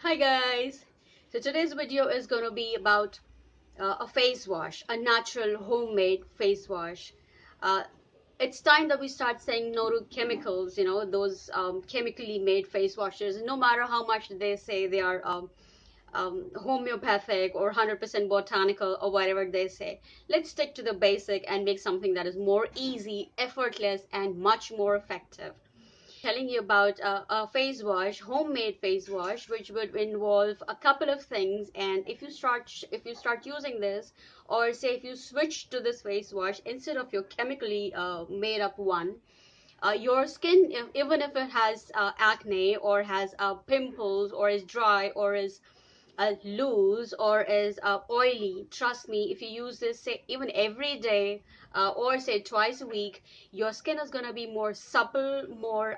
Hi guys! So today's video is going to be about a face wash, a natural homemade face wash. Uh, it's time that we start saying no to chemicals, those chemically made face washes. No matter how much they say they are homeopathic or 100% botanical or whatever they say. Let's stick to the basic and make something that is more easy, effortless, and much more effective. Telling you about a face wash, homemade face wash, which would involve a couple of things. And if you start using this, or say if you switch to this face wash instead of your chemically made up one, your skin, even if it has acne or has pimples or is dry or is loose or is oily, trust me, if you use this say even every day or say twice a week, your skin is going to be more supple, more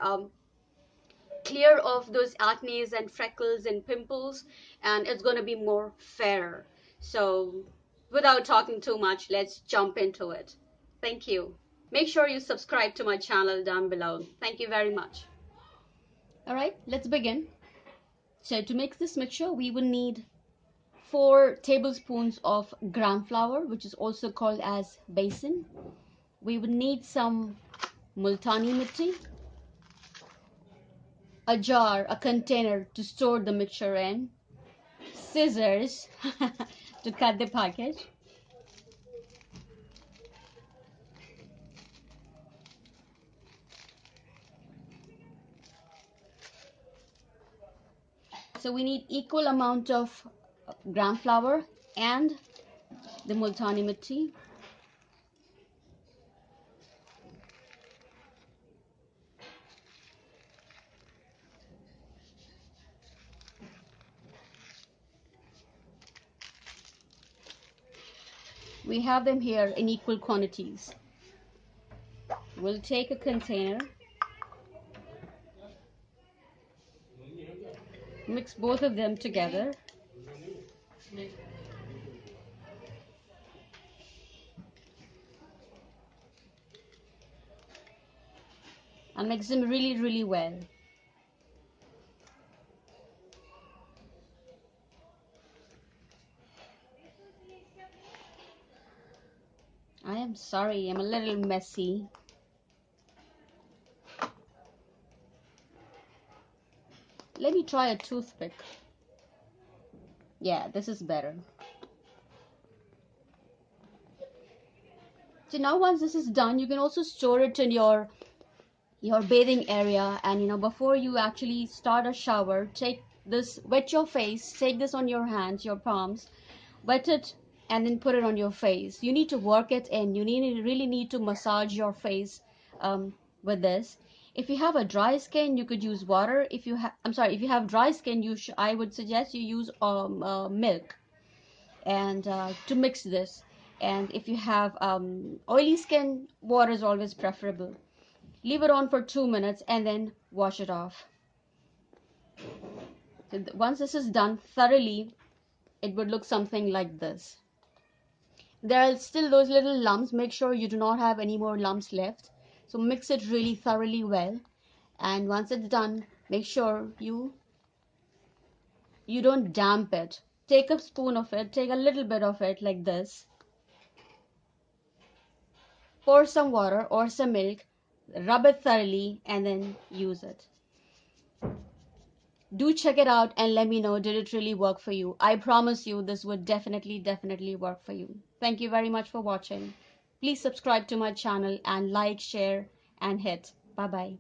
clear of those acnes and freckles and pimples, and it's going to be more fairer. So without talking too much, let's jump into it. Thank you. Make sure you subscribe to my channel down below. Thank you very much. All right, let's begin. So to make this mixture, we will need 4 tablespoons of gram flour, which is also called as besan. We would need some multani mitti, a jar, a container to store the mixture in, scissors to cut the package, so we need equal amount of gram flour and the multani mitti. We have them here in equal quantities. We'll take a container, mix both of them together, and mix them really well. I am sorry, I'm a little messy. Let me try a toothpick. Yeah, this is better. So now once this is done, you can also store it in your bathing area, and before you actually start a shower, take this, wet your face, take this on your hands, your palms, wet it, and then put it on your face. You need to work it in. You really need to massage your face with this. If you have a dry skin, you could use water. If you have, I'm sorry, if you have dry skin, I would suggest you use milk and to mix this. And if you have oily skin, water is always preferable. Leave it on for 2 minutes and then wash it off. So once this is done thoroughly, it would look something like this. There are still those little lumps. Make sure you do not have any more lumps left. So mix it really thoroughly well. And once it's done, make sure you don't damp it. Take a spoon of it, take a little bit of it like this. Pour some water or some milk, rub it thoroughly, and then use it. Do check it out and let me know, did it really work for you? I promise you this would definitely work for you. Thank you very much for watching. Please subscribe to my channel and like, share, and hit. Bye bye.